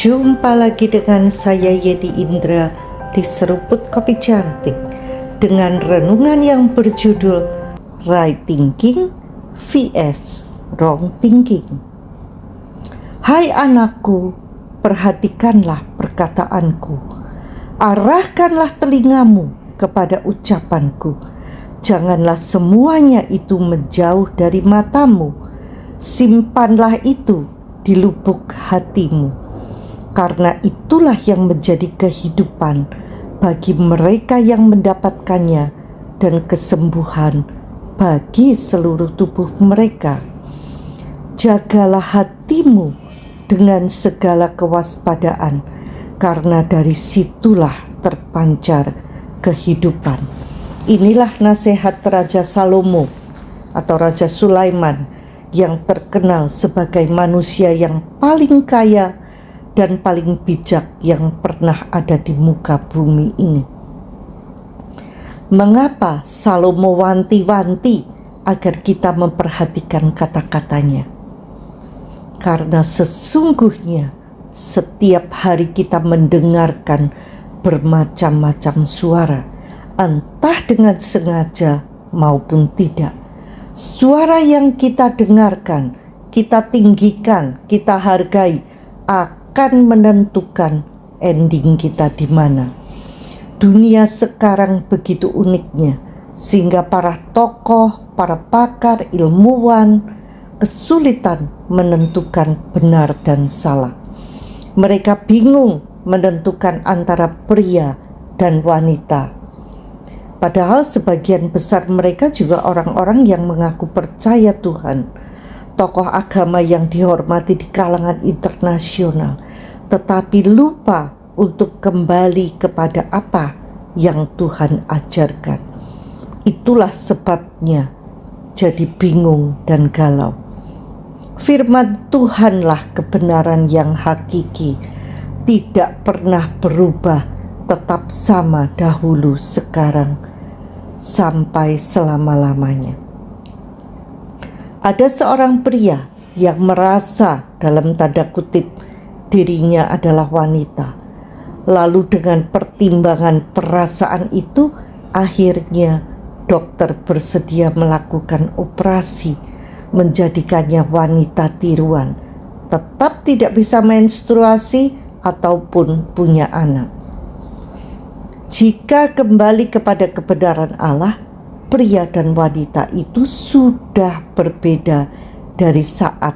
Jumpa lagi dengan saya Yedi Indra di Seruput Kopi Cantik dengan renungan yang berjudul Right Thinking vs Wrong Thinking. Hai anakku, perhatikanlah perkataanku, arahkanlah telingamu kepada ucapanku, janganlah semuanya itu menjauh dari matamu, simpanlah itu di lubuk hatimu. Karena itulah yang menjadi kehidupan bagi mereka yang mendapatkannya dan kesembuhan bagi seluruh tubuh mereka. Jagalah hatimu dengan segala kewaspadaan, karena dari situlah terpancar kehidupan. Inilah nasihat Raja Salomo atau Raja Sulaiman yang terkenal sebagai manusia yang paling kaya dan paling bijak yang pernah ada di muka bumi ini. Mengapa Salomo wanti-wanti agar kita memperhatikan kata-katanya? Karena sesungguhnya setiap hari kita mendengarkan bermacam-macam suara, entah dengan sengaja maupun tidak. Suara yang kita dengarkan, kita tinggikan, kita hargai, akan menentukan ending kita di mana. Dunia sekarang begitu uniknya, sehingga para tokoh, para pakar, ilmuwan kesulitan menentukan benar dan salah. Mereka bingung menentukan antara pria dan wanita. Padahal sebagian besar mereka juga orang-orang yang mengaku percaya Tuhan, tokoh agama yang dihormati di kalangan internasional, tetapi lupa untuk kembali kepada apa yang Tuhan ajarkan. Itulah sebabnya jadi bingung dan galau. Firman Tuhanlah kebenaran yang hakiki, tidak pernah berubah, tetap sama dahulu, sekarang, sampai selama-lamanya. Ada seorang pria yang merasa dalam tanda kutip dirinya adalah wanita. Lalu dengan pertimbangan perasaan itu, akhirnya dokter bersedia melakukan operasi menjadikannya wanita tiruan, tetap tidak bisa menstruasi ataupun punya anak. Jika kembali kepada kebenaran Allah, pria dan wanita itu sudah berbeda dari saat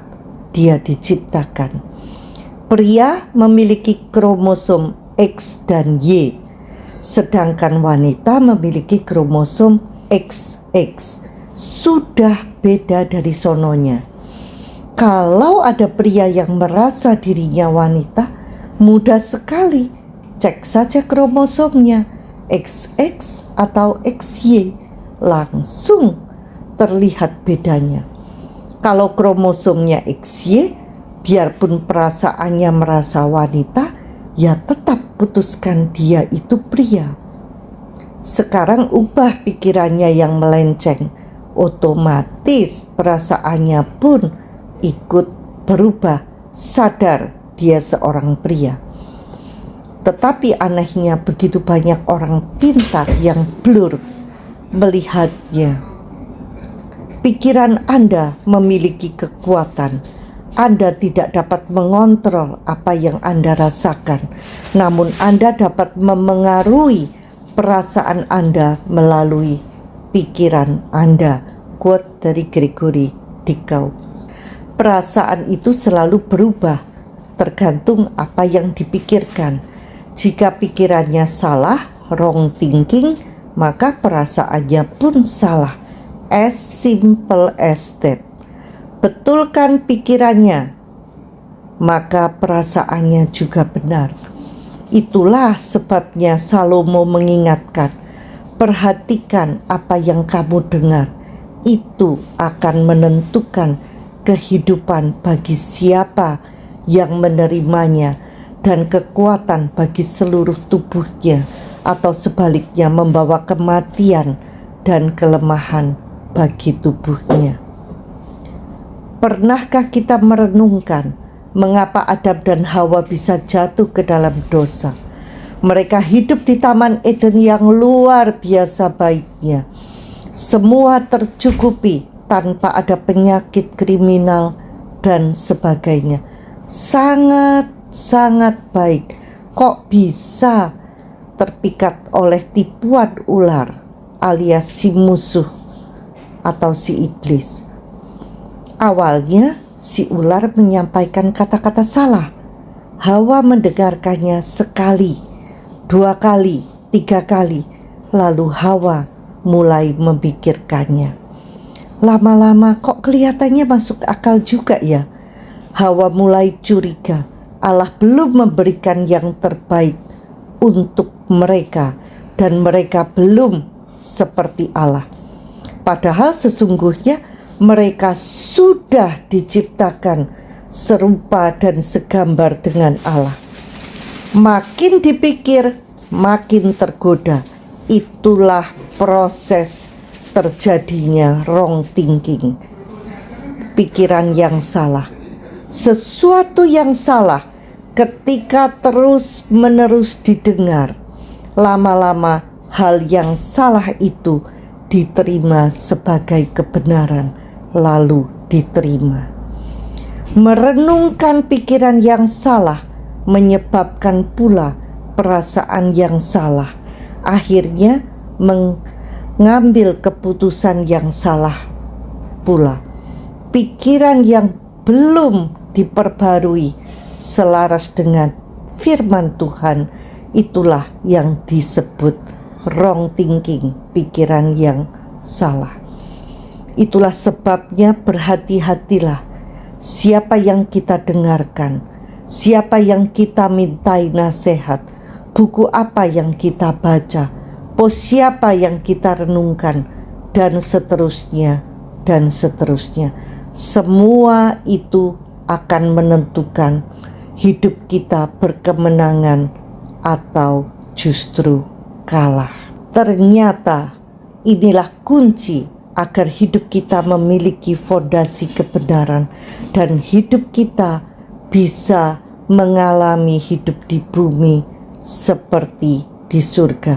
dia diciptakan. Pria memiliki kromosom X dan Y, sedangkan wanita memiliki kromosom XX. Sudah beda dari sononya. Kalau ada pria yang merasa dirinya wanita, mudah sekali, cek saja kromosomnya XX atau XY, langsung terlihat bedanya. Kalau kromosomnya XY, biarpun perasaannya merasa wanita, ya tetap putuskan dia itu pria. Sekarang ubah pikirannya yang melenceng, otomatis perasaannya pun ikut berubah, sadar dia seorang pria. Tetapi anehnya begitu banyak orang pintar yang blur melihatnya. Pikiran Anda memiliki kekuatan. Anda tidak dapat mengontrol apa yang Anda rasakan, namun Anda dapat memengaruhi perasaan Anda melalui pikiran Anda. Quote dari Gregory Dikau. Perasaan itu selalu berubah tergantung apa yang dipikirkan. Jika pikirannya salah, wrong thinking, maka perasaannya pun salah. As simple as that. Betulkan pikirannya, maka perasaannya juga benar. Itulah sebabnya Salomo mengingatkan, perhatikan apa yang kamu dengar. Itu akan menentukan kehidupan bagi siapa yang menerimanya dan kekuatan bagi seluruh tubuhnya, atau sebaliknya membawa kematian dan kelemahan bagi tubuhnya. Pernahkah kita merenungkan mengapa Adam dan Hawa bisa jatuh ke dalam dosa. Mereka hidup di Taman Eden yang luar biasa baiknya. Semua tercukupi tanpa ada penyakit, kriminal, dan sebagainya. Sangat baik. Kok bisa terpikat oleh tipuan ular alias si musuh atau si iblis? Awalnya si ular menyampaikan kata-kata salah. Hawa mendengarkannya sekali, 2 kali, 3 kali. Lalu Hawa mulai memikirkannya. Lama-lama kok kelihatannya masuk akal juga ya. Hawa mulai curiga Allah belum memberikan yang terbaik untuk mereka dan mereka belum seperti Allah. Padahal sesungguhnya mereka sudah diciptakan serupa dan segambar dengan Allah. Makin dipikir, makin tergoda. Itulah proses terjadinya wrong thinking, pikiran yang salah. Sesuatu yang salah ketika terus-menerus didengar, lama-lama hal yang salah itu diterima sebagai kebenaran, lalu diterima. Merenungkan pikiran yang salah menyebabkan pula perasaan yang salah. Akhirnya mengambil keputusan yang salah pula. Pikiran yang belum diperbarui selaras dengan firman Tuhan, itulah yang disebut wrong thinking, pikiran yang salah. Itulah sebabnya berhati-hatilah siapa yang kita dengarkan, siapa yang kita mintai nasihat, buku apa yang kita baca, post siapa yang kita renungkan, dan seterusnya, dan seterusnya. Semua itu akan menentukan hidup kita berkemenangan atau justru kalah. Ternyata inilah kunci agar hidup kita memiliki fondasi kebenaran dan hidup kita bisa mengalami hidup di bumi seperti di surga.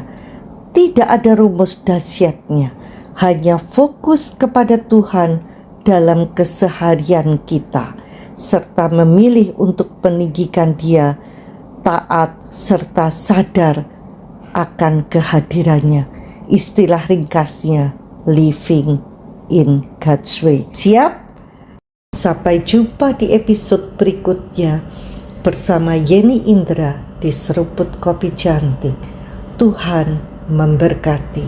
Tidak ada rumus dahsyatnya, hanya fokus kepada Tuhan dalam keseharian kita, serta memilih untuk meninggikan Dia, taat serta sadar akan kehadirannya. Istilah ringkasnya, living in God's way. Siap? Sampai jumpa di episode berikutnya bersama Yeni Indra di Seruput Kopi Cantik. Tuhan memberkati.